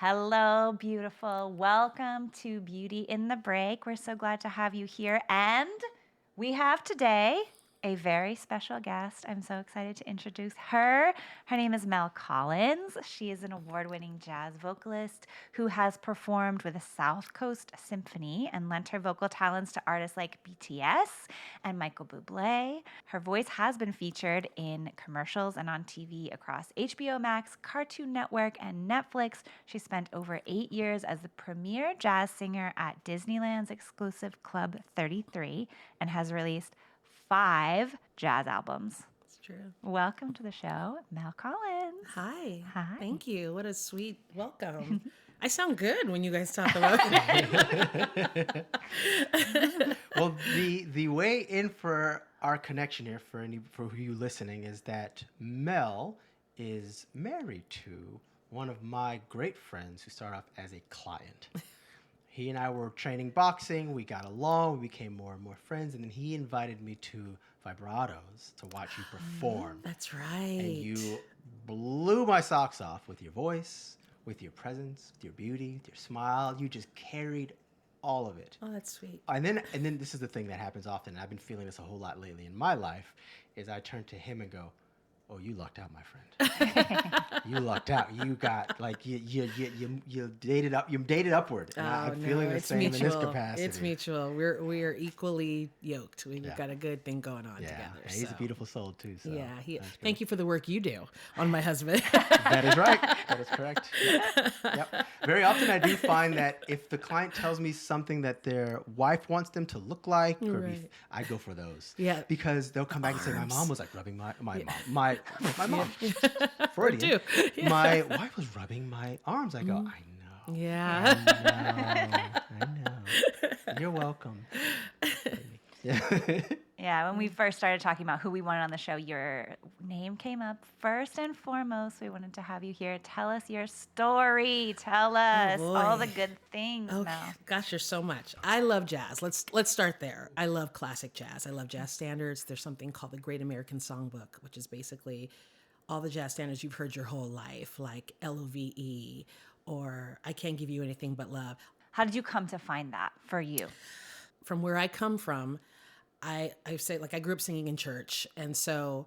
Hello, beautiful. Welcome to Beauty in the Break. We're so glad to have you here. And we have today a very special guest. I'm so excited to introduce her. Her name is Mel Collins. She is an award-winning jazz vocalist who has performed with the South Coast Symphony and lent her vocal talents to artists like BTS and Michael Bublé. Her voice has been featured in commercials and on TV across HBO Max, Cartoon Network, and Netflix. She spent over 8 years as the premier jazz singer at Disneyland's exclusive Club 33 and has released 5 jazz albums. It's true. Welcome to the show, Mel Collins. Hi. Hi. Thank you. What a sweet welcome. I sound good when you guys talk about it. Well, the way in for our connection here for you listening is that Mel is married to one of my great friends who started off as a client. He and I were training boxing. We got along. We became more and more friends. And then he invited me to Vibratos to watch you perform. That's right. And you blew my socks off with your voice, with your presence, with your beauty, with your smile. You just carried all of it. Oh, that's sweet. And then this is the thing that happens often, and I've been feeling this a whole lot lately in my life, is I turn to him and go, "Oh, you lucked out, my friend. You lucked out. You got you dated up. You dated upward. And I'm feeling the same mutual. in this capacity. It's mutual. We are equally yoked. We've got a good thing going on together. Yeah, he's a beautiful soul too. So yeah. Thank you for the work you do on my husband. That is right. That is correct. Yep. Very often I do find that if the client tells me something that their wife wants them to look like, or I go for those. Yeah. Because they'll come back and say, my mom was like rubbing my mom. Freudian. too. Yeah. My wife was rubbing my arms. I go, I know. Yeah. I know. You're welcome. Yeah. Yeah, when we first started talking about who we wanted on the show, your name came up first and foremost. We wanted to have you here. Tell us your story. Tell us all the good things, Mel. Gosh, there's so much. I love jazz. Let's start there. I love classic jazz. I love jazz standards. There's something called the Great American Songbook, which is basically all the jazz standards you've heard your whole life, like LOVE or I Can't Give You Anything But Love. How did you come to find that for you? From where I come from, I say, like, I grew up singing in church. And so,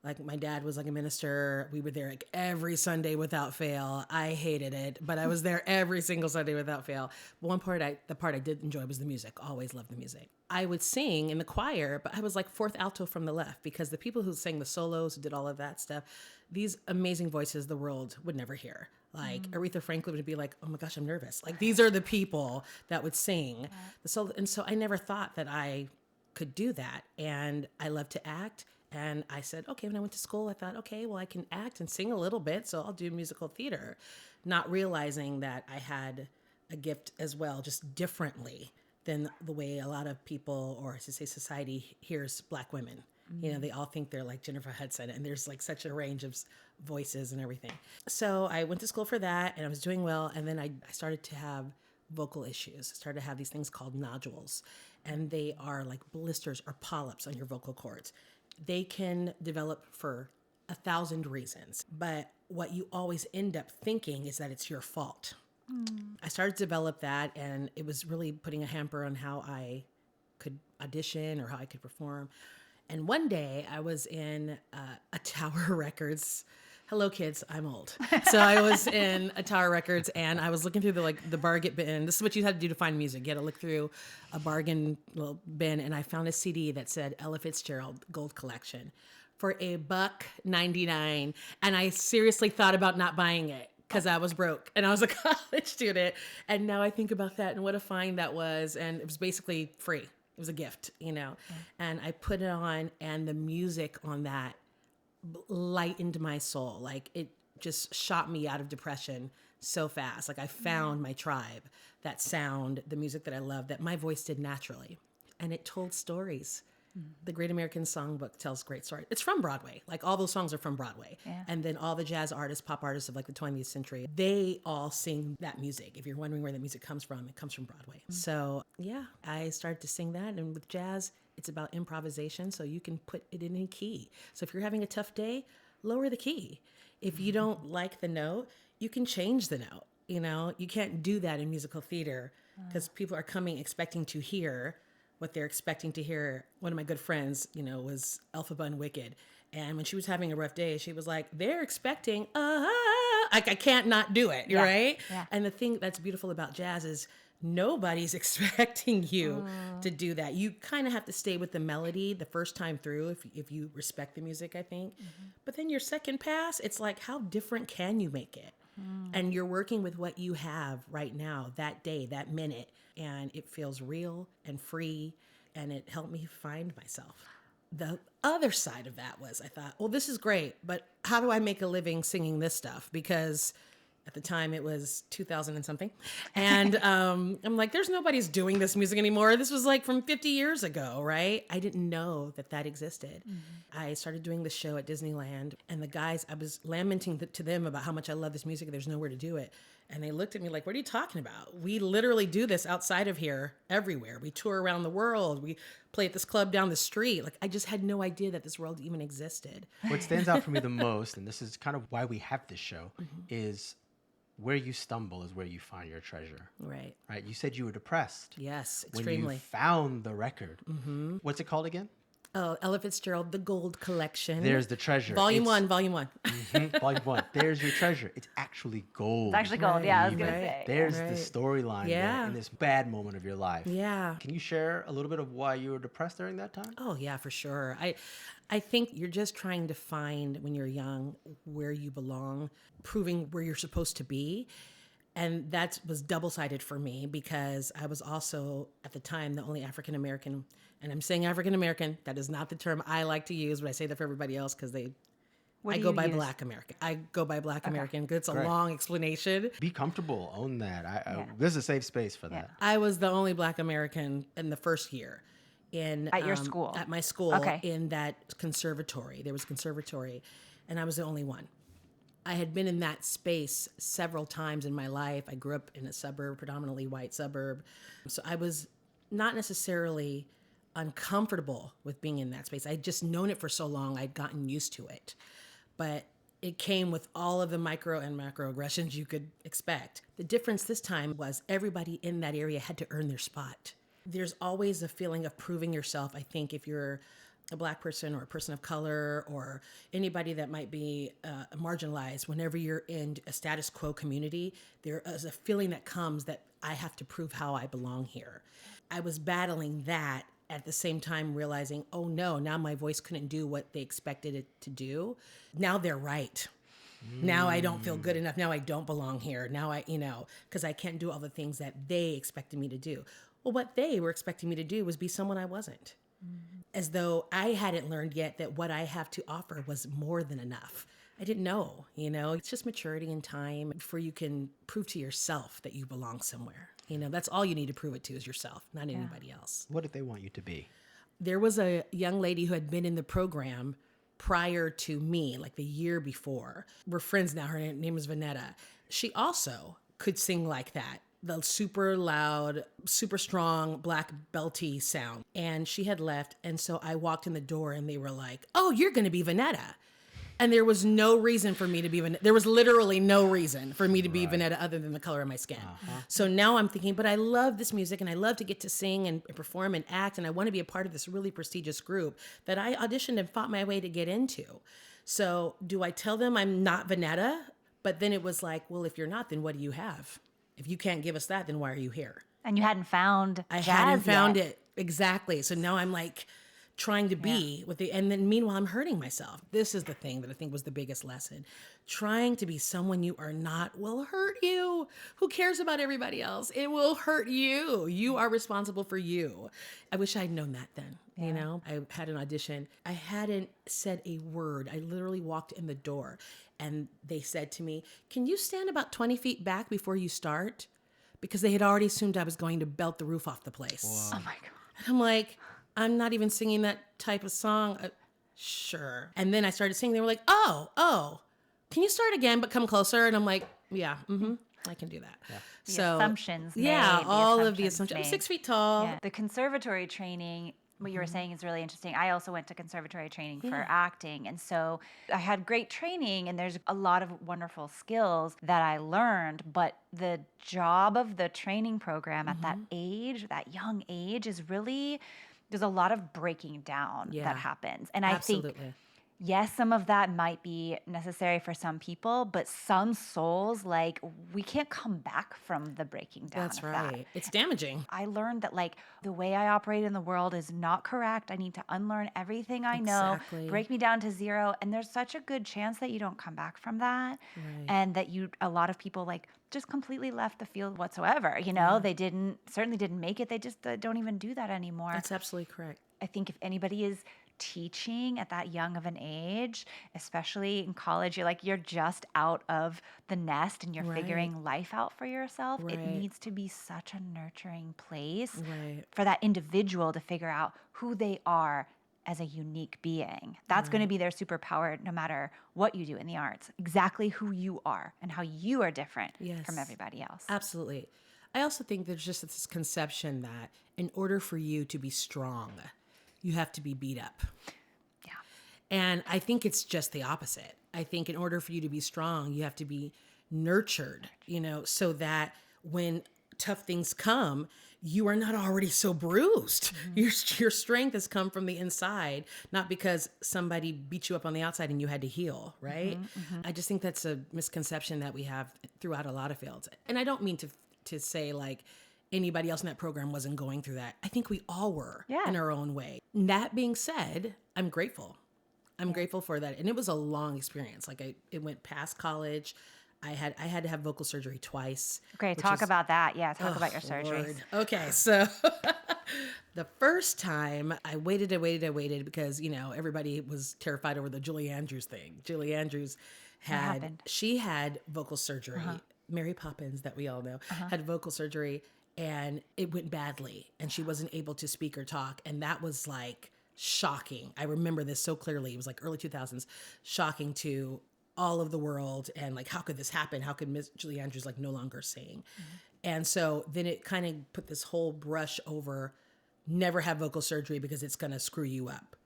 like, my dad was like a minister. We were there like every Sunday without fail. I hated it, but I was there every single Sunday without fail. But the part I did enjoy was the music. Always loved the music. I would sing in the choir, but I was like fourth alto from the left because the people who sang the solos, who did all of that stuff, these amazing voices the world would never hear. Like Aretha Franklin would be like, "Oh my gosh, I'm nervous." Like, these are the people that would sing the solo. And so I never thought that I could do that. And I love to act. And I said, okay, when I went to school, I thought, okay, well, I can act and sing a little bit, so I'll do musical theater, not realizing that I had a gift as well, just differently than the way a lot of people, or I should say society, hears Black women. You know, they all think they're like Jennifer Hudson, and there's like such a range of voices and everything. So I went to school for that, and I was doing well, and then I started to have vocal issues. I started to have these things called nodules, and they are like blisters or polyps on your vocal cords. They can develop for 1,000 reasons, but what you always end up thinking is that it's your fault. I started to develop that, and it was really putting a hamper on how I could audition or how I could perform. And one day I was in a Tower Records. Hello, kids. I'm old. So I was in a Tower Records, and I was looking through the bargain bin. This is what you had to do to find music. You had to look through a bargain bin, and I found a CD that said Ella Fitzgerald Gold Collection for $1.99. And I seriously thought about not buying it because I was broke, and I was a college student. And now I think about that and what a find that was, and it was basically free. It was a gift, you know. And I put it on, and the music on that lightened my soul. Like, it just shot me out of depression so fast. Like, I found my tribe, that sound, the music that I love, that my voice did naturally. And it told stories. The Great American Songbook tells great stories. It's from Broadway. Like, all those songs are from Broadway. Yeah. And then all the jazz artists, pop artists of like the 20th century, they all sing that music. If you're wondering where the music comes from, it comes from Broadway. So yeah, I started to sing that. And with jazz, it's about improvisation. So you can put it in any key. So if you're having a tough day, lower the key. If you don't like the note, you can change the note. You know, you can't do that in musical theater because people are coming expecting to hear what they're expecting to hear. One of my good friends, you know, was Elphaba and Wicked. And when she was having a rough day, she was like, they're expecting, like I can't not do it, right? Yeah. And the thing that's beautiful about jazz is nobody's expecting you to do that. You kind of have to stay with the melody the first time through if you respect the music, I think. But then your second pass, it's like, how different can you make it? And you're working with what you have right now, that day, that minute. And it feels real and free. And it helped me find myself. The other side of that was I thought, well, this is great, but how do I make a living singing this stuff? Because at the time it was 2000 and something. And I'm like, there's nobody's doing this music anymore. This was like from 50 years ago, right? I didn't know that that existed. I started doing the show at Disneyland, and the guys, I was lamenting to them about how much I love this music and there's nowhere to do it. And they looked at me like, what are you talking about? We literally do this outside of here, everywhere. We tour around the world. We play at this club down the street. Like, I just had no idea that this world even existed. What stands out for me the most, and this is kind of why we have this show, is where you stumble is where you find your treasure. Right. Right? You said you were depressed. Yes, When extremely. you found the record. What's it called again? Oh, Ella Fitzgerald, The Gold Collection. There's the treasure. Volume It's- 1, Volume 1. Volume 1. There's your treasure. It's actually gold. It's actually gold. Yeah, I was going to Right. say. There's Right. the storyline Yeah. there in this bad moment of your life. Yeah. Can you share a little bit of why you were depressed during that time? Oh, yeah, for sure. I think you're just trying to find, when you're young, where you belong, proving where you're supposed to be. And that was double-sided for me because I was also, at the time, the only African-American. And I'm saying African-American. That is not the term I like to use, but I say that for everybody else because What I do go you by use? Black American. I go by Black American. It's a Great. long explanation. Be comfortable. Own that. Yeah. This is a safe space for that. I was the only Black American in the first year. At your school? At my school, Okay. in that conservatory. There was a conservatory, and I was the only one. I had been in that space several times in my life. I grew up in a suburb, predominantly white suburb. So I was not necessarily uncomfortable with being in that space. I'd just known it for so long, I'd gotten used to it. But it came with all of the micro and macro aggressions you could expect. The difference this time was everybody in that area had to earn their spot. There's always a feeling of proving yourself, I think, if you're a Black person or a person of color or anybody that might be marginalized. Whenever you're in a status quo community, there is a feeling that comes that I have to prove how I belong here. I was battling that at the same time realizing, oh no, now my voice couldn't do what they expected it to do. Now they're right. Now I don't feel good enough. Now I don't belong here. Now because I can't do all the things that they expected me to do. Well, what they were expecting me to do was be someone I wasn't. As though I hadn't learned yet that what I have to offer was more than enough. I didn't know, it's just maturity and time before you can prove to yourself that you belong somewhere. That's all you need to prove it to is yourself, not anybody else. What did they want you to be? There was a young lady who had been in the program prior to me, like the year before. We're friends now. Her name is Vanetta. She also could sing like that. The super loud, super strong, black belty sound. And she had left. And so I walked in the door and they were like, oh, you're going to be Vanetta. And there was no reason for me to be Vanetta. There was literally no reason for me to be Vanetta other than the color of my skin. So now I'm thinking, but I love this music and I love to get to sing and perform and act. And I want to be a part of this really prestigious group that I auditioned and fought my way to get into. So do I tell them I'm not Vanetta? But then it was like, well, if you're not, then what do you have? If you can't give us that, then why are you here? And you hadn't found I jazz hadn't found yet. it. Exactly. So now I'm like trying to be with and then meanwhile I'm hurting myself. This is the thing that I think was the biggest lesson. Trying to be someone you are not will hurt you. Who cares about everybody else? It will hurt you. You are responsible for you. I wish I'd known that then. I had an audition. I hadn't said a word. I literally walked in the door and they said to me, can you stand about 20 feet back before you start? Because they had already assumed I was going to belt the roof off the place. Wow. Oh my God. And I'm like, I'm not even singing that type of song. Sure. And then I started singing. They were like, oh, can you start again but come closer? And I'm like, yeah, I can do that. Yeah. The assumptions made, Yeah, the all of the assumptions assumptions. I'm made. 6 feet tall. Yeah. The conservatory training what you were saying is really interesting. I also went to conservatory training for acting. And so I had great training, and there's a lot of wonderful skills that I learned. But the job of the training program at that age, that young age, is really, there's a lot of breaking down that happens. And I think, yes, some of that might be necessary for some people, but some souls, like, we can't come back from the breaking down. That's of right. that. It's damaging. I learned that, like, the way I operate in the world is not correct. I need to unlearn everything I know, break me down to zero. And there's such a good chance that you don't come back from that. And that a lot of people, like, just completely left the field whatsoever. You know, they certainly didn't make it. They just don't even do that anymore. That's absolutely correct. I think if anybody is teaching at that young of an age, especially in college, you're just out of the nest and you're figuring life out for yourself. It needs to be such a nurturing place for that individual to figure out who they are as a unique being. That's going to be their superpower no matter what you do in the arts, exactly who you are and how you are different from everybody else. Absolutely. I also think there's just this conception that in order for you to be strong, you have to be beat up. Yeah. And I think it's just the opposite. I think in order for you to be strong, you have to be nurtured, so that when tough things come, you are not already so bruised. Your strength has come from the inside, not because somebody beat you up on the outside and you had to heal, right? I just think that's a misconception that we have throughout a lot of fields. And I don't mean to say like anybody else in that program wasn't going through that. I think we all were in our own way. That being said, I'm grateful. I'm grateful for that. And it was a long experience. Like it went past college. I had to have vocal surgery twice. Okay, talk about that. Yeah, talk about your surgeries. Lord. Okay, so the first time I waited because, everybody was terrified over the Julie Andrews thing. Julie Andrews had vocal surgery. Mary Poppins, that we all know, had vocal surgery, and it went badly, and she wasn't able to speak or talk, and that was like shocking. I remember this so clearly. It was like early 2000s, shocking to all of the world, and like, how could this happen? How could Miss Julie Andrews like no longer sing? And so then it kind of put this whole brush over never have vocal surgery because it's going to screw you up.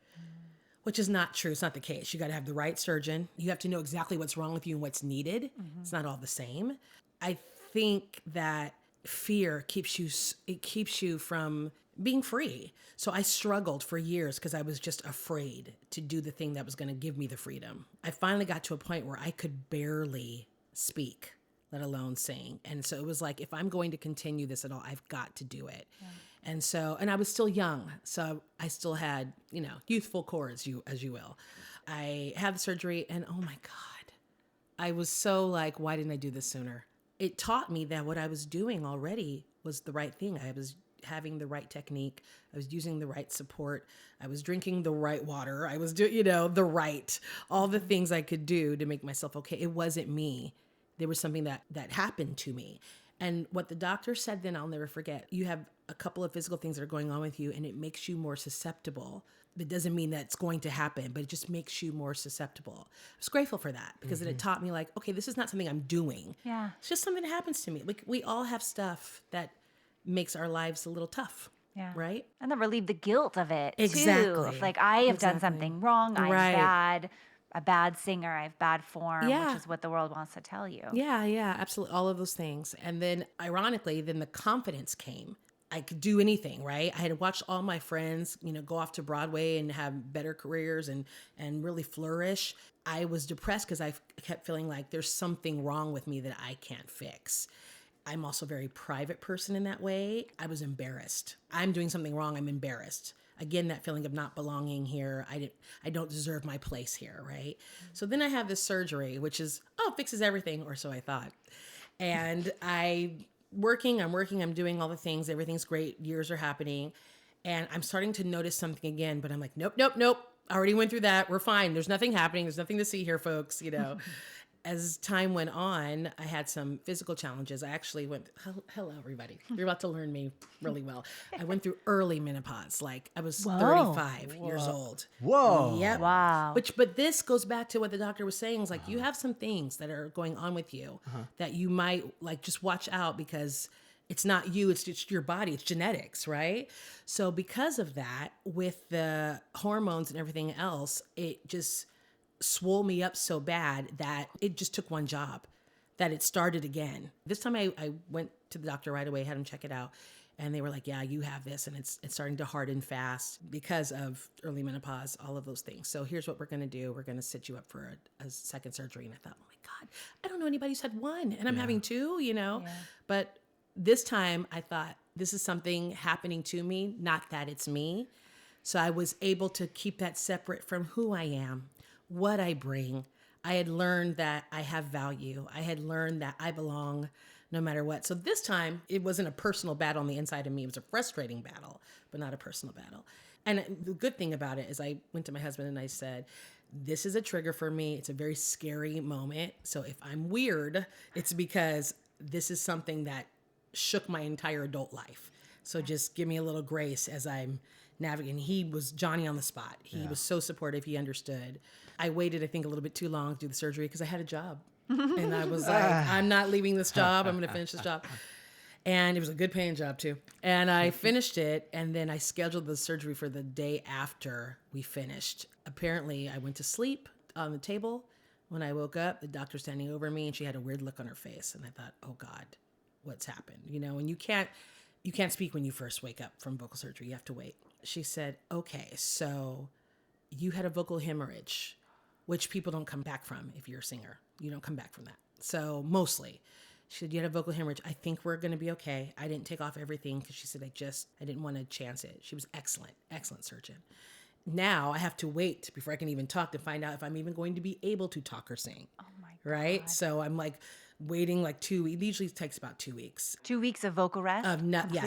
Which is not true. It's not the case. You got to have the right surgeon. You have to know exactly what's wrong with you and what's needed. It's not all the same. I think that fear keeps you from being free. So I struggled for years because I was just afraid to do the thing that was going to give me the freedom. I finally got to a point where I could barely speak, let alone sing. And so it was like, if I'm going to continue this at all, I've got to do it. And I was still young, so I still had, youthful core, as you will. I had the surgery, and oh my God, I was so like, why didn't I do this sooner? It taught me that what I was doing already was the right thing. I was having the right technique. I was using the right support. I was drinking the right water. I was doing, all the things I could do to make myself okay. It wasn't me. There was something that happened to me. And what the doctor said then, I'll never forget. You have a couple of physical things that are going on with you, and it makes you more susceptible. It doesn't mean that it's going to happen, but it just makes you more susceptible. I was grateful for that because it taught me like, okay, this is not something I'm doing. Yeah. It's just something that happens to me. Like we all have stuff that makes our lives a little tough. Yeah. Right? And then relieve the guilt of it Exactly. too. If like I have done something wrong, I'm a bad singer, I have bad form, which is what the world wants to tell you. Yeah, absolutely. All of those things. And then ironically, the confidence came. I could do anything, right? I had watched all my friends, go off to Broadway and have better careers and really flourish. I was depressed because I kept feeling like there's something wrong with me that I can't fix. I'm also a very private person in that way. I was embarrassed. I'm doing something wrong. I'm embarrassed. Again, that feeling of not belonging here. I don't deserve my place here, right? So then I have this surgery, which is, fixes everything, or so I thought. And I'm doing all the things. Everything's great. Years are happening. And I'm starting to notice something again, but I'm like, nope. I already went through that. We're fine. There's nothing happening. There's nothing to see here, folks, As time went on, I had some physical challenges. I actually went, hello, everybody. You're about to learn me really well. I went through early menopause. Like I was 35 years old. Whoa. Yep. Wow. But this goes back to what the doctor was saying. Is like, you have some things that are going on with you that you might like just watch out because It's not you, it's just your body, it's genetics, right? So because of that, with the hormones and everything else, it just swole me up so bad that it just took one job, that it started again. This time I went to the doctor right away, had him check it out. And they were like, yeah, you have this, and it's starting to harden fast because of early menopause, all of those things. So here's what we're going to do. We're going to set you up for a second surgery. And I thought, oh my God, I don't know anybody who's had one, and I'm having two, Yeah. But this time I thought, this is something happening to me, not that it's me. So I was able to keep that separate from who I am, what I bring. I had learned that I have value. I had learned that I belong no matter what. So this time, it wasn't a personal battle on the inside of me. It was a frustrating battle, but not a personal battle. And the good thing about it is I went to my husband and I said, this is a trigger for me. It's a very scary moment. So if I'm weird, it's because this is something that shook my entire adult life. So just give me a little grace as I'm navigating. He was Johnny on the spot. He was so supportive. He understood. I waited, I think, a little bit too long to do the surgery because I had a job. And I was like, I'm not leaving this job. I'm going to finish this job. And it was a good paying job too. And I finished it. And then I scheduled the surgery for the day after we finished. Apparently I went to sleep on the table. When I woke up, the doctor standing over me, and she had a weird look on her face. And I thought, oh God, what's happened? And you can't speak when you first wake up from vocal surgery. You have to wait. She said, okay, so you had a vocal hemorrhage, which people don't come back from. If you're a singer, you don't come back from that. So mostly, she said, you had a vocal hemorrhage. I think we're going to be okay. I didn't take off everything because she said, I didn't want to chance it. She was excellent surgeon. Now I have to wait before I can even talk to find out if I'm even going to be able to talk or sing. Oh my God. Right? So I'm like waiting like 2 weeks. It usually takes about 2 weeks. 2 weeks of vocal rest?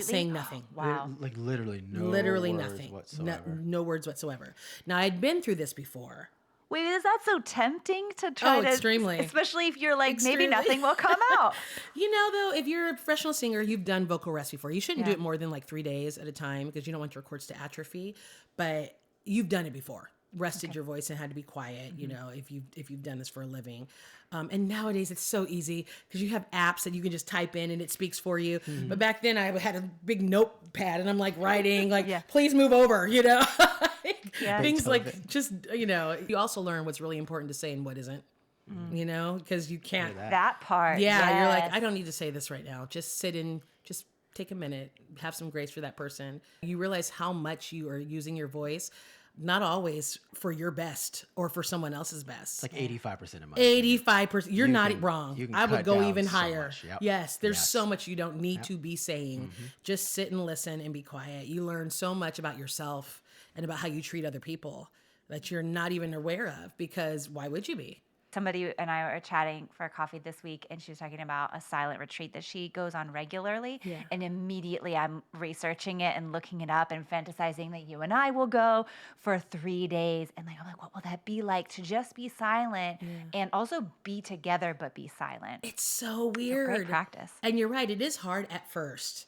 Saying nothing. Wow. Like literally no Literally words nothing. whatsoever. No words whatsoever. Now I'd been through this before. Wait, is that so tempting to try to... extremely. Especially if you're like, Extremely. maybe nothing will come out. Though, if you're a professional singer, you've done vocal rest before. You shouldn't do it more than like 3 days at a time because you don't want your cords to atrophy. But you've done it before. Rested your voice and had to be quiet, if you've done this for a living. And nowadays it's so easy because you have apps that you can just type in and it speaks for you. Mm-hmm. But back then I had a big notepad and I'm like writing, please move over, Things like just, you also learn what's really important to say and what isn't, because you can't. That part. Yeah, yes. You're like, I don't need to say this right now. Just sit in, just take a minute, have some grace for that person. You realize how much you are using your voice. Not always for your best or for someone else's best. It's like 85% of my 85%. You're not wrong. I would go even higher. So yep. Yes, there's so much you don't need to be saying. Mm-hmm. Just sit and listen and be quiet. You learn so much about yourself and about how you treat other people that you're not even aware of, because why would you be? Somebody and I were chatting for coffee this week, and she was talking about a silent retreat that she goes on regularly. Yeah. And immediately I'm researching it and looking it up and fantasizing that you and I will go for 3 days. And I'm like, what will that be like to just be silent and also be together but be silent? It's so weird. It's great practice. And you're right. It is hard at first.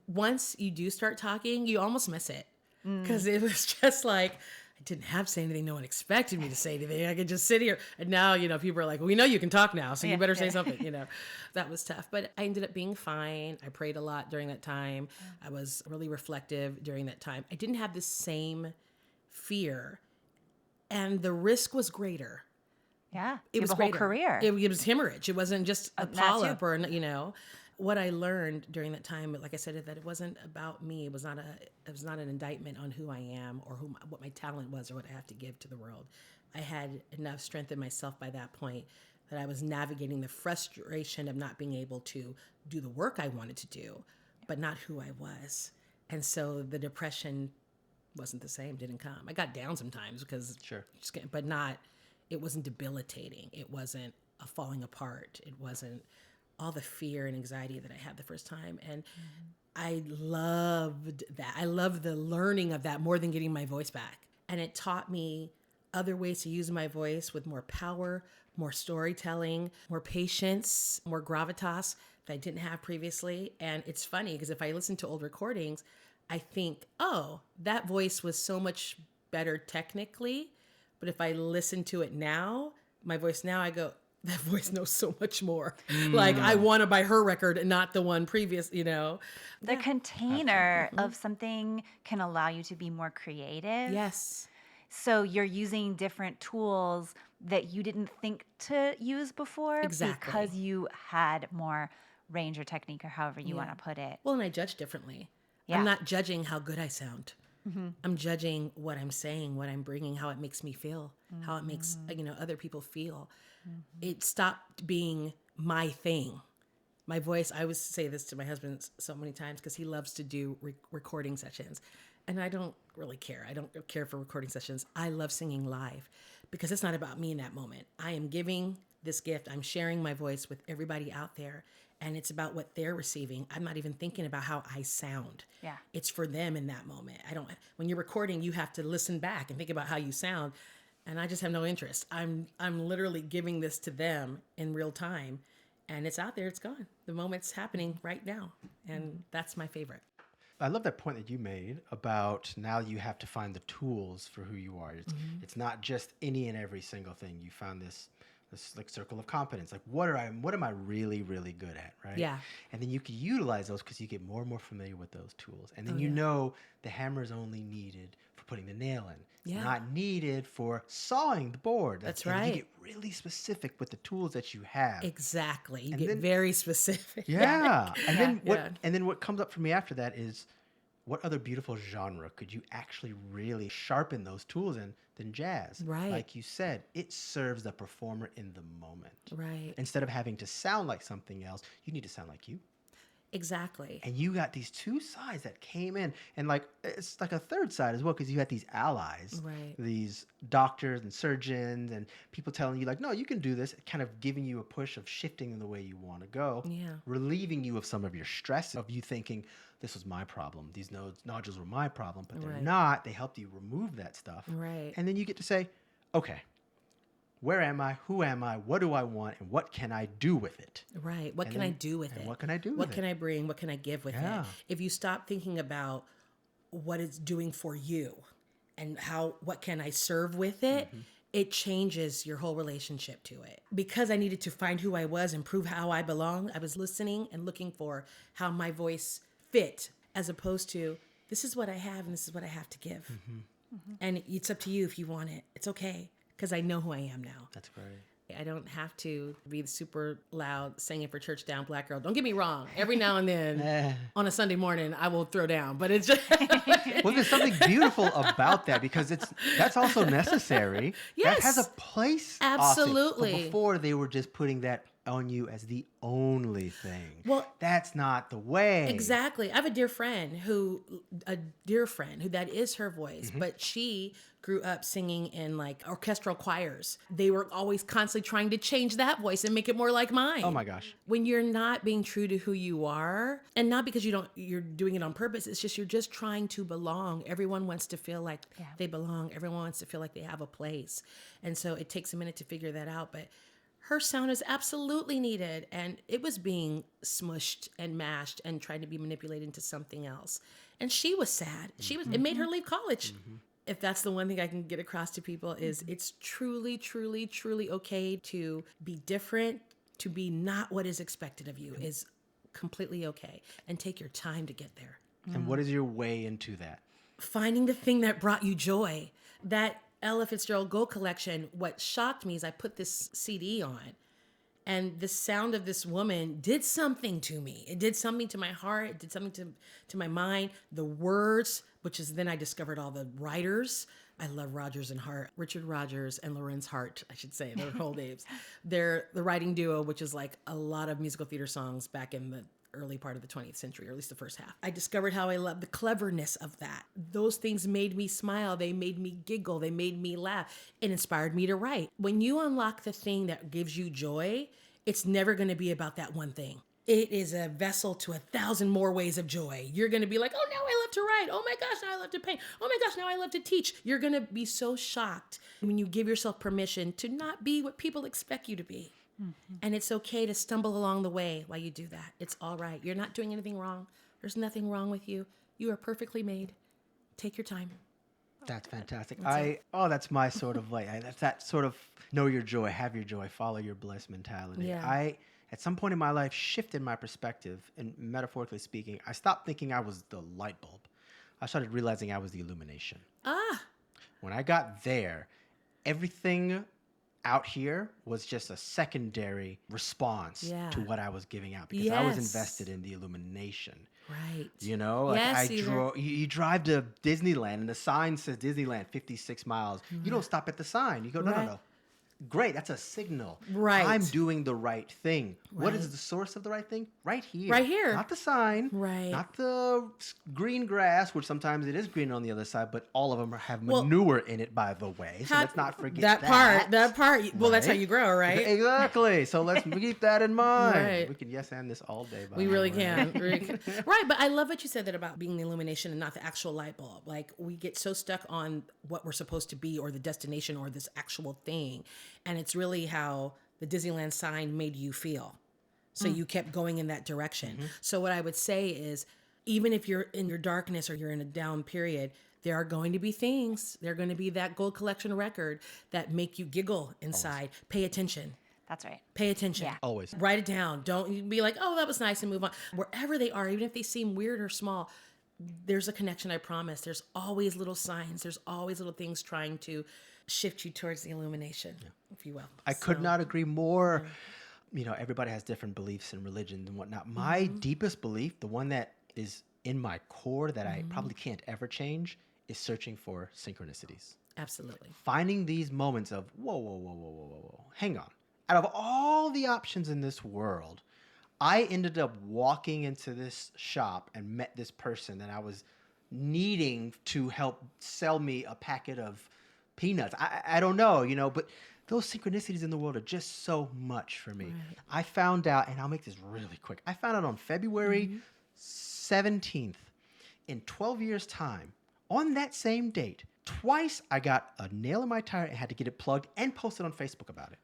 Once you do start talking, you almost miss it because it was just like, I didn't have to say anything. No one expected me to say anything. I could just sit here. And now, people are like, we know you can talk now, so you better say something, That was tough. But I ended up being fine. I prayed a lot during that time. I was really reflective during that time. I didn't have the same fear. And the risk was greater. Yeah. It was a whole career. It was hemorrhage. It wasn't just a polyp or, What I learned during that time, like I said, that it wasn't about me. It was not an indictment on who I am or what my talent was or what I have to give to the world. I had enough strength in myself by that point that I was navigating the frustration of not being able to do the work I wanted to do, but not who I was. And so the depression wasn't the same, didn't come. I got down sometimes because, but it wasn't debilitating. It wasn't a falling apart. It wasn't all the fear and anxiety that I had the first time. And I loved that. I loved the learning of that more than getting my voice back. And it taught me other ways to use my voice with more power, more storytelling, more patience, more gravitas that I didn't have previously. And it's funny because if I listen to old recordings, I think, oh, that voice was so much better technically. But if I listen to it now, my voice now, I go, that voice knows so much more. Like, I want to buy her record and not the one previous, The container of something can allow you to be more creative. Yes. So you're using different tools that you didn't think to use before Exactly. because you had more range or technique or however you want to put it. Well, and I judge differently. Yeah. I'm not judging how good I sound. I'm judging what I'm saying, what I'm bringing, how it makes me feel, how it makes, other people feel. It stopped being my thing. My voice, I always say this to my husband so many times because he loves to do recording sessions. And I don't really care. I don't care for recording sessions. I love singing live because it's not about me in that moment. I am giving this gift. I'm sharing my voice with everybody out there. And it's about what they're receiving. I'm not even thinking about how I sound. Yeah. It's for them in that moment. When you're recording, you have to listen back and think about how you sound. And I just have no interest. I'm literally giving this to them in real time. And it's out there, it's gone. The moment's happening right now. And that's my favorite. I love that point that you made about now you have to find the tools for who you are. It's not just any and every single thing. You found this like circle of competence. Like what am I really, really good at, right? Yeah. And then you can utilize those because you get more and more familiar with those tools. And then you know the hammer is only needed for putting the nail in. It's not needed for sawing the board. That's and right. You get really specific with the tools that you have. Exactly. You And get then- very specific. Yeah. And Yeah. then what comes up for me after that is what other beautiful genre could you actually really sharpen those tools in than jazz? Right. Like you said, it serves the performer in the moment. Right. Instead of having to sound like something else, you need to sound like you. Exactly. And you got these two sides that came in, and like it's like a third side as well because you had these allies, Right. these doctors and surgeons and people telling you like, no, you can do this, kind of giving you a push of shifting in the way you want to go, relieving you of some of your stress of you thinking this was my problem, these nodules were my problem, but they're not. They helped you remove that stuff, Right. and then you get to say, okay, where am I? Who am I? What do I want? And what can I do with it? Right. What can I do with it? What can I do with What it? can I bring? What can I give with Yeah. it? If you stop thinking about what it's doing for you and what can I serve with it, it changes your whole relationship to it. Because I needed to find who I was and prove how I belong, I was listening and looking for how my voice fit as opposed to this is what I have and this is what I have to give. And it's up to you if you want it. It's okay. Because I know who I am now. That's great. I don't have to be the super loud singing for church down black girl. Don't get me wrong. Every now and then on a Sunday morning, I will throw down, but it's just. Well, there's something beautiful about that because that's also necessary. Yes. That has a place. Absolutely. But before they were just putting that on you as the only thing. Well, that's not the way. Exactly. I have a dear friend who that is her voice, but she grew up singing in like orchestral choirs. They were always constantly trying to change that voice and make it more like mine. Oh my gosh. When you're not being true to who you are, and not because you're doing it on purpose, it's just you're just trying to belong. Everyone wants to feel like they belong. Everyone wants to feel like they have a place. And so it takes a minute to figure that out, but her sound is absolutely needed, and it was being smushed and mashed and trying to be manipulated into something else. And she was sad. It made her leave college. If that's the one thing I can get across to people is it's truly, truly, truly okay to be different, to be not what is expected of you is completely okay, and take your time to get there. And what is your way into that? Finding the thing that brought you joy. That Ella Fitzgerald Gold Collection, what shocked me is I put this CD on and the sound of this woman did something to me. It did something to my heart. It did something to my mind. The words, which is then I discovered all the writers. I love Rogers and Hart. Richard Rogers and Lorenz Hart, I should say, their whole names. They're the writing duo, which is like a lot of musical theater songs back in the early part of the 20th century, or at least the first half. I discovered how I love the cleverness of that. Those things made me smile. They made me giggle. They made me laugh. It inspired me to write. When you unlock the thing that gives you joy, it's never going to be about that one thing. It is a vessel to 1,000 more ways of joy. You're going to be like, oh, now I love to write. Oh my gosh, now I love to paint. Oh my gosh, now I love to teach. You're going to be so shocked when you give yourself permission to not be what people expect you to be. And it's okay to stumble along the way while you do that. It's all right. You're not doing anything wrong. There's nothing wrong with you. You are perfectly made. Take your time. That's fantastic. That's my sort of that's that sort of know your joy, have your joy, follow your bliss mentality. Yeah. I, at some point in my life, shifted my perspective, and metaphorically speaking, I stopped thinking I was the light bulb. I started realizing I was the illumination. When I got there, everything out here was just a secondary response to what I was giving out, because I was invested in the illumination. Right. You know, like you drive to Disneyland and the sign says Disneyland 56 miles. You don't stop at the sign. You go, no. Great, that's a signal. Right. I'm doing the right thing. Right. What is the source of the right thing? Right here. Right here. Not the sign. Right. Not the green grass, which sometimes it is green on the other side, but all of them have manure in it, by the way. So let's not forget that. That part. Well, that's how you grow, right? Exactly. So let's keep that in mind. Right. We can and this all day. We really can. Right, but I love what you said that about being the illumination and not the actual light bulb. Like, we get so stuck on what we're supposed to be or the destination or this actual thing. And it's really how the Disneyland sign made you feel. So you kept going in that direction. Mm-hmm. So what I would say is, even if you're in your darkness or you're in a down period, there are going to be things. They're going to be that gold collection record that make you giggle inside. Always. Pay attention. That's right. Pay attention. Yeah. Always. Write it down. Don't be like, oh, that was nice, and move on. Wherever they are, even if they seem weird or small, there's a connection, I promise. There's always little signs. There's always little things trying to shift you towards the illumination, if you will. I could not agree more. You know, everybody has different beliefs and religions and whatnot. My deepest belief, the one that is in my core that I probably can't ever change, is searching for synchronicities. Absolutely. Finding these moments of, whoa, hang on. Out of all the options in this world, I ended up walking into this shop and met this person that I was needing to help sell me a packet of peanuts. I don't know, you know, but those synchronicities in the world are just so much for me. Right. I found out, and I'll make this really quick. I found out on February 17th, in 12 years' time, on that same date, twice I got a nail in my tire and had to get it plugged and posted on Facebook about it.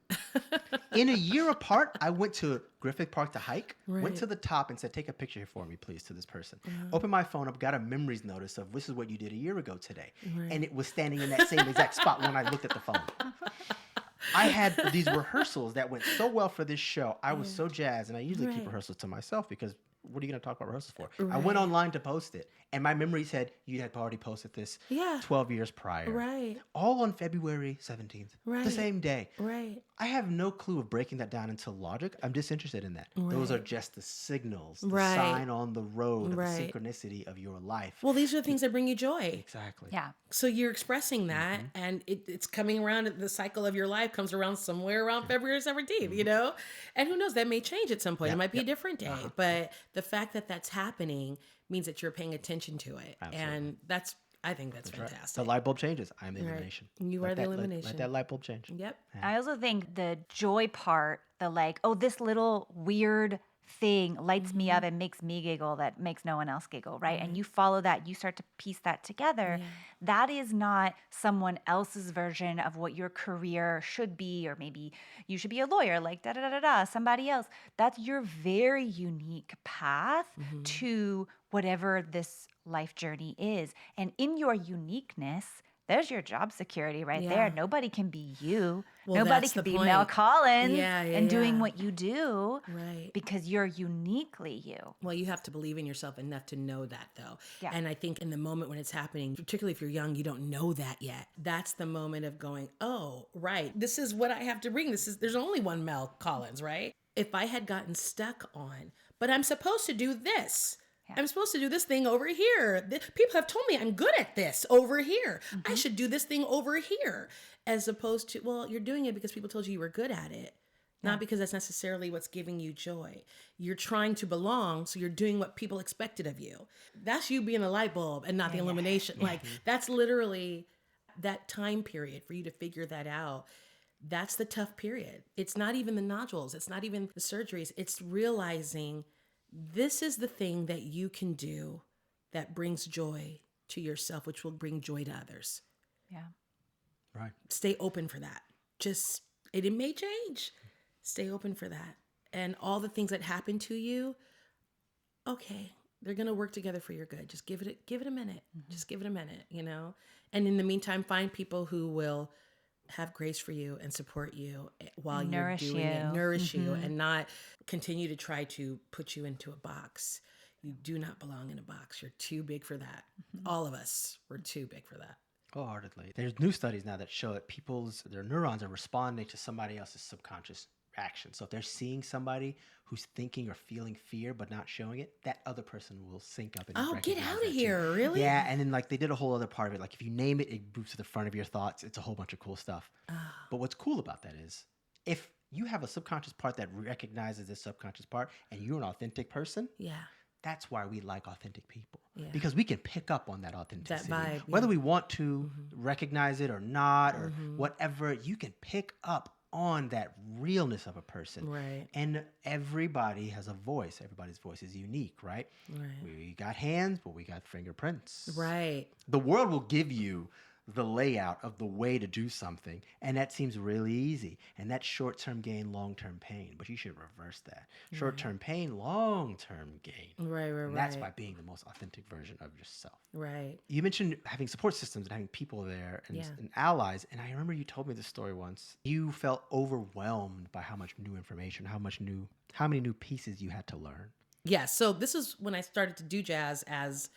In a year apart, I went to Griffith Park to hike, went to the top and said, take a picture here for me, please, to this person. Opened my phone up, got a memories notice of, this is what you did a year ago today. And it was standing in that same exact spot when I looked at the phone. I had these rehearsals that went so well for this show. I was so jazzed, and I usually keep rehearsals to myself because what are you going to talk about rehearsals for? I went online to post it, and my memory said, you had already posted this 12 years prior. Right. All on February 17th, the same day. Right. I have no clue of breaking that down into logic. I'm disinterested in that. Those are just the signals, the sign on the road of the synchronicity of your life. Well, these are the things that bring you joy. Exactly. Yeah. So you're expressing that, and it's coming around, the cycle of your life comes around somewhere around February 17th, you know? And who knows, that may change at some point. It might be a different day. But the fact that that's happening means that you're paying attention to it. Absolutely. And I think that's fantastic. Right. The light bulb changes. I'm the illumination. You are the illumination. Let that light bulb change. Yep. Yeah. I also think the joy part, the like, oh, this little weird thing lights me up and makes me giggle that makes no one else giggle, right? And you follow that, you start to piece that together. Yeah. That is not someone else's version of what your career should be, or maybe you should be a lawyer, like somebody else. That's your very unique path to whatever this life journey is. And in your uniqueness, there's your job security right there. Nobody can be you. Well, nobody can be Mel Collins doing what you do, right? Because you're uniquely you. Well, you have to believe in yourself enough to know that, though. Yeah. And I think in the moment when it's happening, particularly if you're young, you don't know that yet. That's the moment of going, oh, right, this is what I have to bring. There's only one Mel Collins, right? If I had gotten stuck on, but I'm supposed to do this. Yeah. I'm supposed to do this thing over here. People have told me I'm good at this over here. I should do this thing over here. As opposed to, well, you're doing it because people told you were good at it. Not because that's necessarily what's giving you joy. You're trying to belong, so you're doing what people expected of you. That's you being a light bulb and not the illumination. Like, that's literally that time period for you to figure that out. That's the tough period. It's not even the nodules. It's not even the surgeries. It's realizing this is the thing that you can do that brings joy to yourself, which will bring joy to others. Yeah. Right. Stay open for that. It may change. Stay open for that. And all the things that happen to you, okay, They're going to work together for your good. Just give it a minute. Just give it a minute, And in the meantime, find people who will have grace for you and support you while Nourish you're doing it. you. Nourish you and not continue to try to put you into a box. You do not belong in a box. You're too big for that. All of us, we're too big for that. Wholeheartedly. There's new studies now that show that their neurons are responding to somebody else's subconscious action. So if they're seeing somebody who's thinking or feeling fear but not showing it, that other person will sync up and Get recognize out that of too. here, really? Yeah, and then like they did a whole other part of it. Like if you name it, it moves to the front of your thoughts. It's a whole bunch of cool stuff. But what's cool about that is if you have a subconscious part that recognizes this subconscious part and you're an authentic person, Yeah. that's why we like authentic people. Yeah. Because we can pick up on that authenticity. vibe, Whether we want to recognize it or not, or whatever, you can pick up on that realness of a person. Right. And everybody has a voice. Everybody's voice is unique, right? Right. We got hands, but we got fingerprints. Right. The world will give you the layout of the way to do something, and that seems really easy. And that's short-term gain, long-term pain. But you should reverse that. Short-term pain, long-term gain. Right. And that's by being the most authentic version of yourself. Right. You mentioned having support systems and having people there and allies. And I remember you told me this story once. You felt overwhelmed by how much new information, how many new pieces you had to learn. Yeah. So this is when I started to do jazz as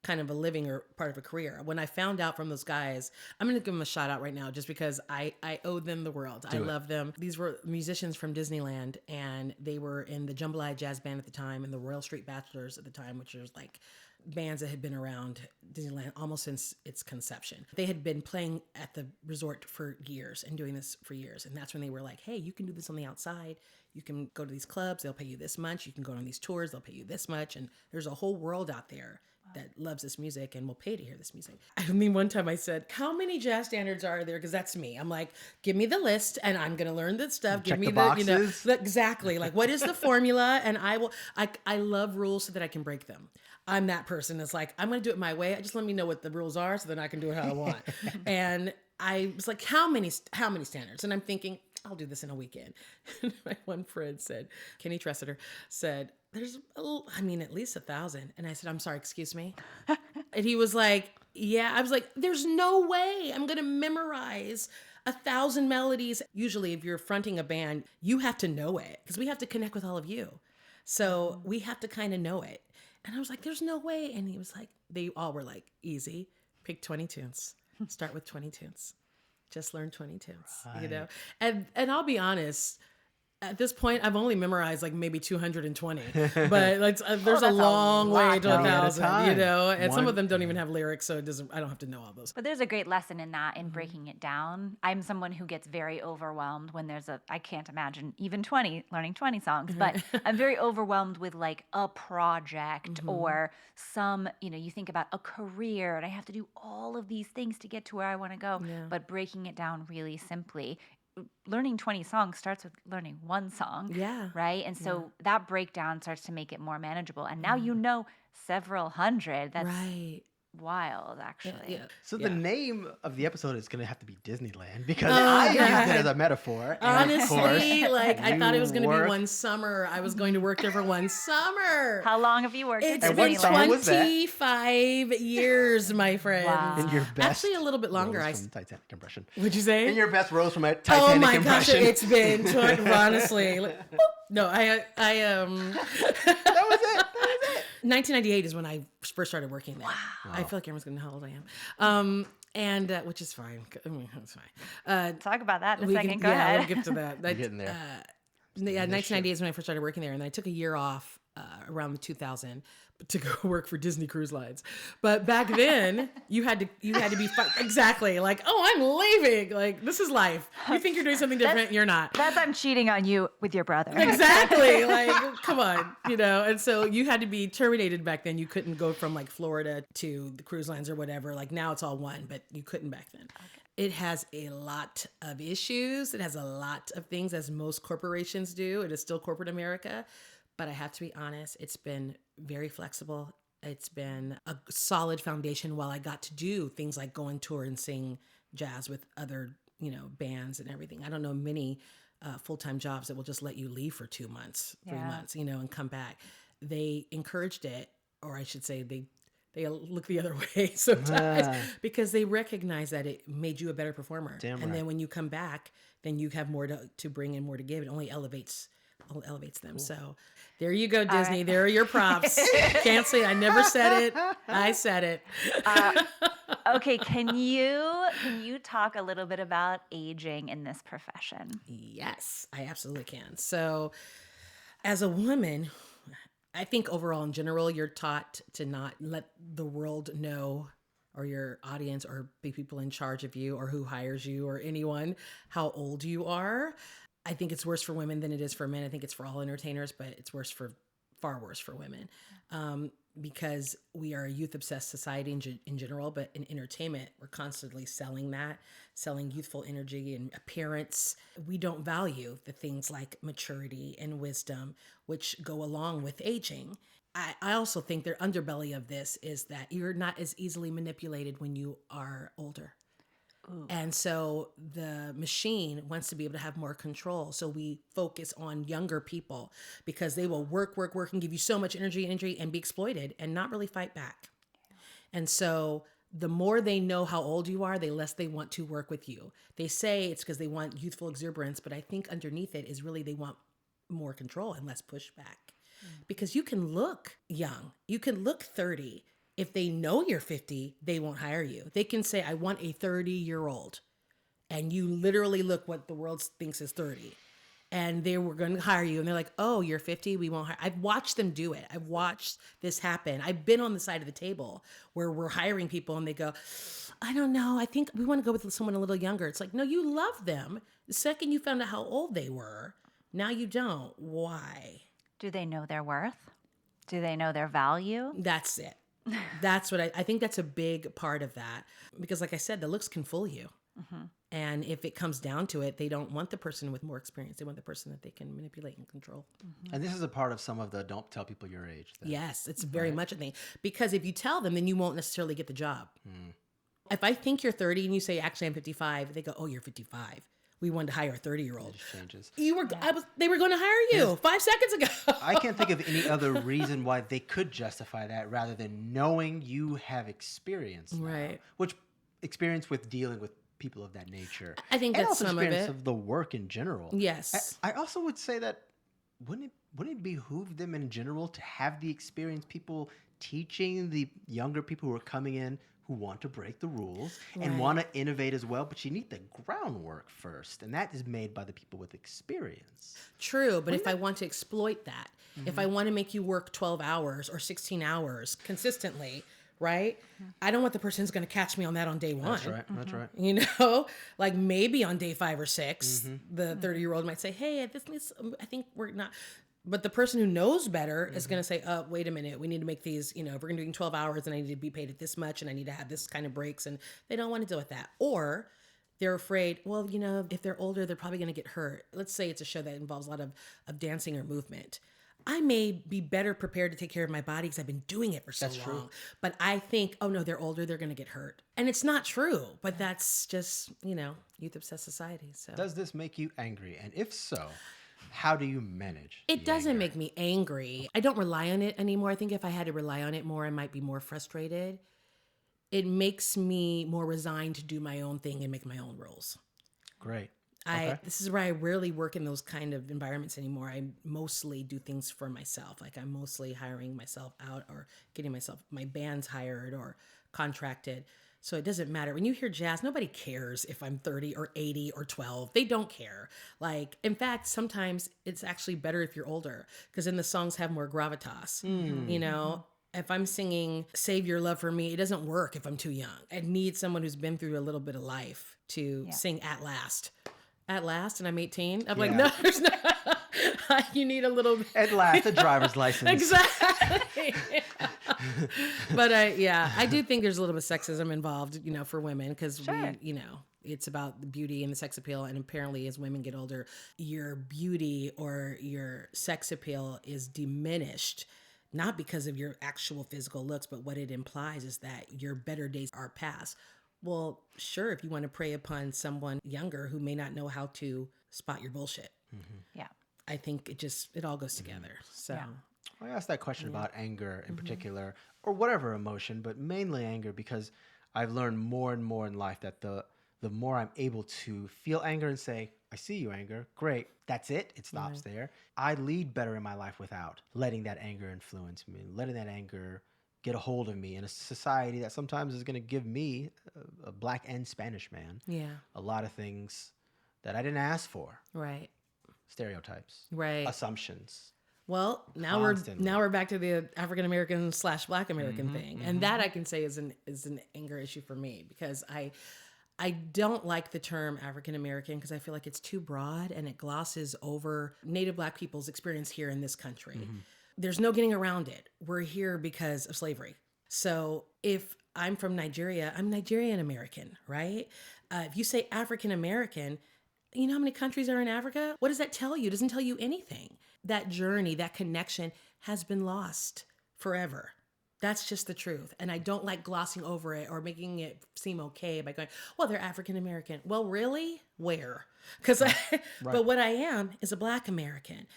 kind of a living or part of a career. When I found out from those guys, I'm going to give them a shout out right now just because I owe them the world. I love them. These were musicians from Disneyland, and they were in the Jambalaya Jazz Band at the time and the Royal Street Bachelors at the time, which was like bands that had been around Disneyland almost since its conception. They had been playing at the resort for years and doing this for years. And that's when they were like, hey, you can do this on the outside. You can go to these clubs. They'll pay you this much. You can go on these tours. They'll pay you this much. And there's a whole world out there that loves this music and will pay to hear this music. I mean, one time I said, how many jazz standards are there? Because that's me. I'm like, give me the list and I'm going to learn this stuff. Give Check me the the, boxes. exactly. Like, what is the formula? And I love rules so that I can break them. I'm that person that's like, I'm going to do it my way. Just let me know what the rules are so then I can do it how I want. And I was like, how many standards? And I'm thinking, I'll do this in a weekend. And my one friend said, Kenny Tressiter said, there's, at least 1,000. And I said, I'm sorry, excuse me. And he was like, yeah. I was like, there's no way I'm going to memorize 1,000 melodies. Usually if you're fronting a band, you have to know it because we have to connect with all of you. So we have to kind of know it. And I was like, there's no way. And he was like, they all were like, easy, pick 20 tunes, start with 20 tunes. Just learn 20 tunes, And I'll be honest, at this point, I've only memorized like maybe 220, but like, there's a long way to 1,000, and some of them don't even have lyrics. So I don't have to know all those. But there's a great lesson in that, in breaking it down. I'm someone who gets very overwhelmed when I can't imagine even learning 20 songs, but I'm very overwhelmed with like a project or some, you think about a career and I have to do all of these things to get to where I want to go, but breaking it down really simply. Learning 20 songs starts with learning one song. Yeah. Right. And so that breakdown starts to make it more manageable. And now you know several hundred. That's wild, actually. Yeah. So the name of the episode is going to have to be Disneyland because I used it as a metaphor. Honestly, I thought it was going to be one summer. I was going to work there for one summer. How long have you worked at Disneyland? It's been 25 years, my friend. Wow. In your best Actually, a little bit longer. from Titanic impression. Would you say? In your best rose from a Titanic oh my impression. gosh, it's been honestly. No, I That was it. 1998 is when I first started working there. Wow. I feel like everyone's going to know how old I am. And which is fine. I mean, it's fine. Talk about that in a second. Go ahead. We'll get to that. We're getting there. 1998 is when I first started working there, and I took a year off around 2000 to go work for Disney Cruise Lines. But back then, you had to be exactly like, oh, I'm leaving. Like, this is life. You think you're doing something different, you're not. That's I'm cheating on you with your brother. Exactly. Like, come on, And so you had to be terminated back then. You couldn't go from like Florida to the cruise lines or whatever. Like now it's all one, but you couldn't back then. Okay. It has a lot of issues. It has a lot of things, as most corporations do. It is still corporate America. But I have to be honest, it's been very flexible. It's been a solid foundation while I got to do things like go on tour and sing jazz with other, bands and everything. I don't know many full-time jobs that will just let you leave for 2 months, 3 months, and come back. They encouraged it. or I should say they look the other way sometimes because they recognize that it made you a better performer. Damn and right. then when you come back, then you have more to bring and more to give. It only elevates them. So there you go, Disney. There are your props. Can't say I never said it. I said it. Okay, can you talk a little bit about aging in this profession? Yes, I absolutely can. So as a woman, I think overall in general, you're taught to not let the world know, or your audience, or the people in charge of you, or who hires you, or anyone, how old you are. I think it's worse for women than it is for men. I think it's for all entertainers, but it's far worse for women. Because we are a youth-obsessed society in general, but in entertainment, we're constantly selling youthful energy and appearance. We don't value the things like maturity and wisdom, which go along with aging. I also think the underbelly of this is that you're not as easily manipulated when you are older. Ooh. And so the machine wants to be able to have more control. So we focus on younger people because they will work, and give you so much energy and be exploited and not really fight back. And so the more they know how old you are, the less they want to work with you. They say it's because they want youthful exuberance, but I think underneath it is really they want more control and less pushback. Because you can look young, you can look 30. If they know you're 50, they won't hire you. They can say, I want a 30-year-old. And you literally look what the world thinks is 30. And they were going to hire you. And they're like, oh, you're 50? We won't hire. I've watched them do it. I've watched this happen. I've been on the side of the table where we're hiring people and they go, I don't know. I think we want to go with someone a little younger. It's like, no, you love them. The second you found out how old they were, now you don't. Why? Do they know their worth? Do they know their value? That's it. That's what I think that's a big part of that. Because like I said, the looks can fool you. Mm-hmm. And if it comes down to it, they don't want the person with more experience. They want the person that they can manipulate and control. Mm-hmm. And this is a part of some of the don't tell people your age. Yes, it's very much a thing. Because if you tell them, then you won't necessarily get the job. Mm. If I think you're 30 and you say, actually, I'm 55, they go, oh, you're 55. We wanted to hire a 30-year-old. It just changes. They were going to hire you 5 seconds ago. I can't think of any other reason why they could justify that rather than knowing you have experience. Right. Now, which experience with dealing with people of that nature. I think that's some of it. Experience of the work in general. Yes. I also would say that wouldn't it behoove them in general to have the experience, people teaching the younger people who are coming in who want to break the rules and want to innovate as well, but you need the groundwork first, and that is made by the people with experience. True, but if I want to exploit that, if I want to make you work 12 hours or 16 hours consistently, right? I don't want the person who's going to catch me on that on day one. That's right. That's right. You know, like maybe on day 5 or 6, the 30-year-old might say, hey, I think we're not. But the person who knows better is going to say, oh, wait a minute, we need to make these, if we're going to do 12 hours and I need to be paid at this much and I need to have this kind of breaks, and they don't want to deal with that. Or they're afraid, well, if they're older, they're probably going to get hurt. Let's say it's a show that involves a lot of dancing or movement. I may be better prepared to take care of my body because I've been doing it for so long. True. But I think, oh no, they're older, they're going to get hurt. And it's not true, but that's just, youth-obsessed society. So does this make you angry? And if so, how do you manage? It doesn't make me angry. I don't rely on it anymore. I think if I had to rely on it more, I might be more frustrated. It makes me more resigned to do my own thing and make my own rules. Great. This is where I rarely work in those kind of environments anymore. I mostly do things for myself. Like I'm mostly hiring myself out or getting my bands hired or contracted. So it doesn't matter. When you hear jazz, nobody cares if I'm 30 or 80 or 12. They don't care. Like, in fact, sometimes it's actually better if you're older because then the songs have more gravitas. If I'm singing Save Your Love for Me, it doesn't work if I'm too young. I need someone who's been through a little bit of life to sing At Last. At Last, and I'm 18. I'm like, no, there's not. You need a little. At last, a driver's license. Exactly. But I do think there's a little bit of sexism involved, for women, because it's about the beauty and the sex appeal. And apparently, as women get older, your beauty or your sex appeal is diminished. Not because of your actual physical looks, but what it implies is that your better days are past. Well, sure, if you want to prey upon someone younger who may not know how to spot your bullshit. Yeah. I think it all goes together. So, I asked that question about anger in particular, or whatever emotion, but mainly anger, because I've learned more and more in life that the more I'm able to feel anger and say, I see you, anger, great, that's it, it stops there. I lead better in my life without letting that anger influence me, letting that anger get a hold of me in a society that sometimes is going to give me, a black and Spanish man, Yeah. a lot of things that I didn't ask for. Right. Stereotypes, Right. assumptions. Well, Constantly. now we're back to the African American / Black American thing, and that I can say is an anger issue for me, because I don't like the term African American, because I feel like it's too broad and it glosses over Native Black people's experience here in this country. There's no getting around it. We're here because of slavery. So if I'm from Nigeria, I'm Nigerian American, right? If you say African American, you know how many countries are in Africa? What does that tell you? It doesn't tell you anything. That journey, that connection has been lost forever. That's just the truth. And I don't like glossing over it or making it seem okay by going, well, they're African American. Well, really? Where? Because but what I am is a Black American.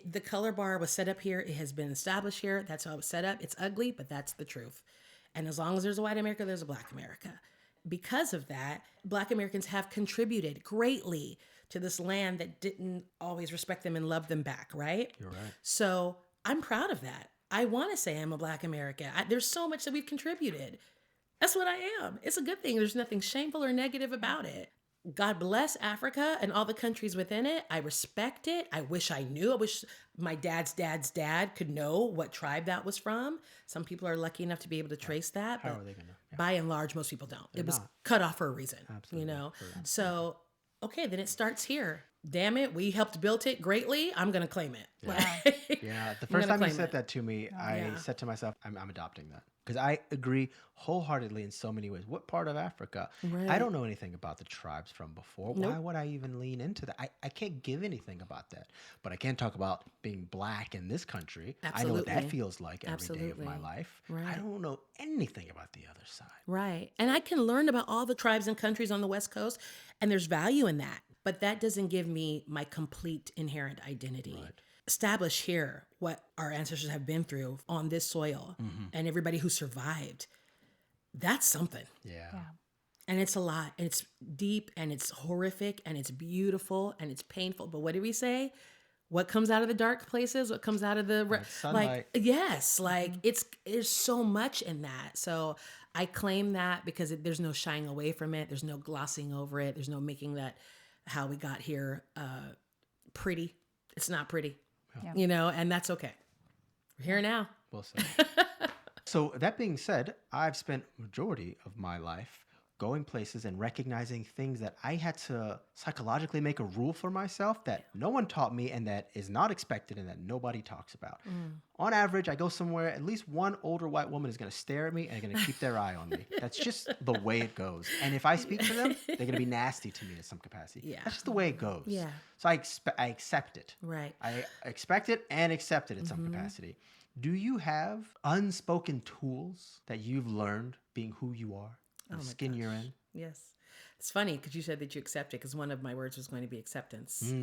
The color bar was set up here. It has been established here. That's how it was set up. It's ugly, but that's the truth. And as long as there's a white America, there's a Black America. Because of that, Black Americans have contributed greatly to this land that didn't always respect them and love them back, right? You're right. So I'm proud of that. I want to say I'm a Black American. There's so much that we've contributed. That's what I am. It's a good thing. There's nothing shameful or negative about it. God bless Africa and all the countries within it. I respect it. I wish I knew. I wish my dad's dad could know what tribe that was from. Some people are lucky enough to be able to trace that. How but are they going to? Yeah. by and large, most people don't. It was not. cut off for a reason, Absolutely. you know? So, okay, then it starts here. Damn it, we helped build it greatly. I'm going to claim it. Yeah, the I'm first gonna time you claim said it. that to me, I said to myself, I'm adopting that. Because I agree wholeheartedly in so many ways. What part of Africa? I don't know anything about the tribes from before. Why would I even lean into that? I can't give anything about that. But I can talk about being Black in this country. I know what that Absolutely. feels like every day of my Absolutely. life. Right. I don't know anything about the other side. Right. And I can learn about all the tribes and countries on the West Coast, and there's value in that. But that doesn't give me my complete inherent identity. Right. Establish here what our ancestors have been through on this soil and everybody who survived. That's something. Yeah. And it's a lot. And it's deep and it's horrific and it's beautiful and it's painful. But what do we say? What comes out of the dark places? What comes out of the sunlight. there's so much in that. So I claim that because there's no shying away from it. There's no glossing over it. There's no making that how we got here pretty. It's not pretty, you know, and that's okay. We're here now. Well said. So that being said, I've spent majority of my life going places and recognizing things that I had to psychologically make a rule for myself that no one taught me and that is not expected and that nobody talks about. On average, I go somewhere, at least one older white woman is going to stare at me and going to keep their eye on me. That's just the way it goes. And if I speak to them, they're going to be nasty to me in some capacity. Yeah. That's just the way it goes. Yeah. So I accept it. Right. I expect it and accept it in some capacity. Do you have unspoken tools that you've learned being who you are, the skin you're in? Yes. It's funny because you said that you accept it because one of my words was going to be acceptance.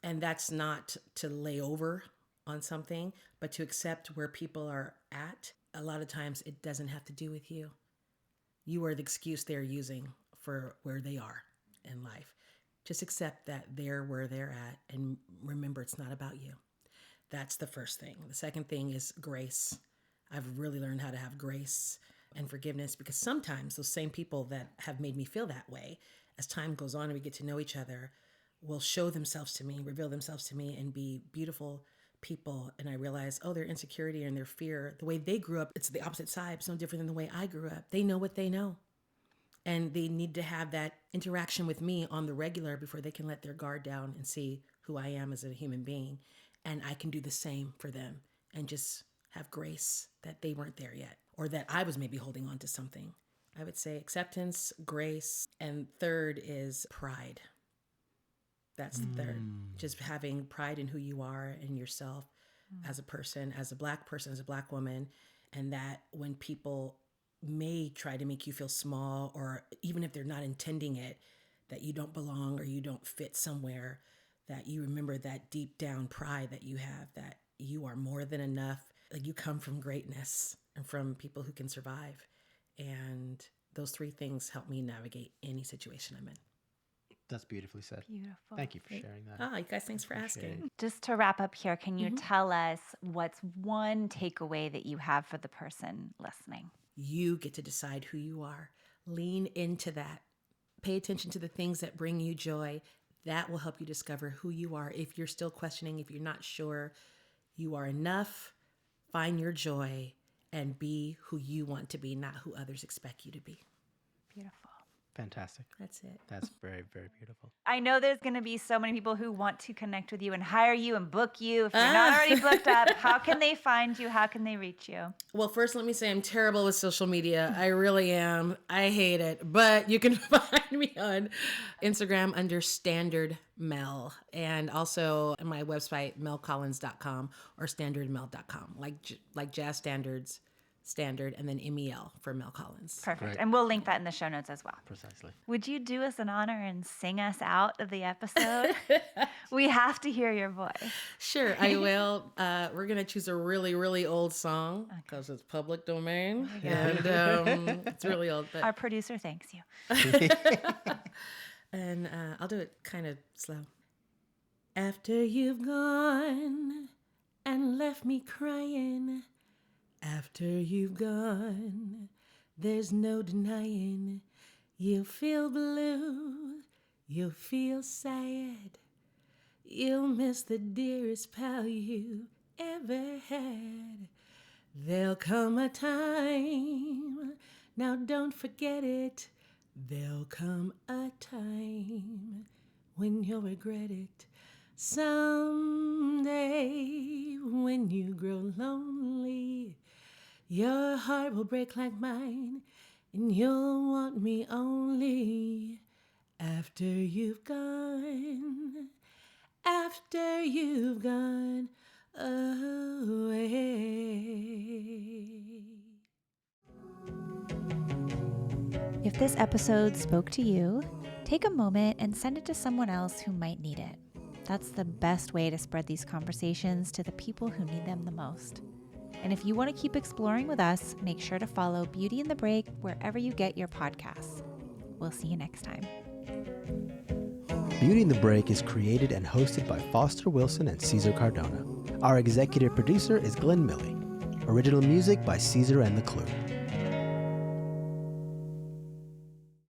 And that's not to lay over on something, but to accept where people are at. A lot of times it doesn't have to do with you. You are the excuse they're using for where they are in life. Just accept that they're where they're at and remember it's not about you. That's the first thing. The second thing is grace. I've really learned how to have grace and forgiveness because sometimes those same people that have made me feel that way, as time goes on and we get to know each other, will show themselves to me, reveal themselves to me and be beautiful people. And I realize, their insecurity and their fear, the way they grew up, it's the opposite side. It's no different than the way I grew up. They know what they know. And they need to have that interaction with me on the regular before they can let their guard down and see who I am as a human being. And I can do the same for them and just have grace that they weren't there yet or that I was maybe holding on to something. I would say acceptance, grace, and third is pride. That's the third. Just having pride in who you are and yourself as a person, as a Black person, as a Black woman, and that when people may try to make you feel small or even if they're not intending it, that you don't belong or you don't fit somewhere, that you remember that deep down pride that you have, that you are more than enough. Like, you come from greatness and from people who can survive. And those 3 things help me navigate any situation I'm in. That's beautifully said. Beautiful. Thank you for sharing that. Ah, you guys, thanks for asking. Just to wrap up here, can you tell us what's one takeaway that you have for the person listening? You get to decide who you are. Lean into that. Pay attention to the things that bring you joy. That will help you discover who you are. If you're still questioning, if you're not sure, you are enough. Find your joy and be who you want to be, not who others expect you to be. Beautiful. Fantastic. That's it. That's very, very beautiful. I know there's going to be so many people who want to connect with you and hire you and book you. If you're not already booked up, how can they find you? How can they reach you? Well, first, let me say I'm terrible with social media. I really am. I hate it. But you can find me on Instagram under Standard Mel, and also on my website, melcollins.com or standardmel.com, like jazz standards. Standard, and then MEL for Mel Collins. Perfect. Right. And we'll link that in the show notes as well. Precisely. Would you do us an honor and sing us out of the episode? We have to hear your voice. Sure, I will. We're going to choose a really, really old song because it's public domain. And it's really old. But Our producer thanks you. and I'll do it kind of slow. After you've gone and left me crying, after you've gone, there's no denying. You'll feel blue, you'll feel sad. You'll miss the dearest pal you ever had. There'll come a time, now don't forget it. There'll come a time when you'll regret it. Someday, when you grow lonely, your heart will break like mine, and you'll want me only after you've gone, after you've gone away. If this episode spoke to you, take a moment and send it to someone else who might need it. That's the best way to spread these conversations to the people who need them the most. And if you want to keep exploring with us, make sure to follow Beauty in the Break wherever you get your podcasts. We'll see you next time. Beauty in the Break is created and hosted by Foster Wilson and Cesar Cardona. Our executive producer is Glenn Milley. Original music by Cesar and the Clue.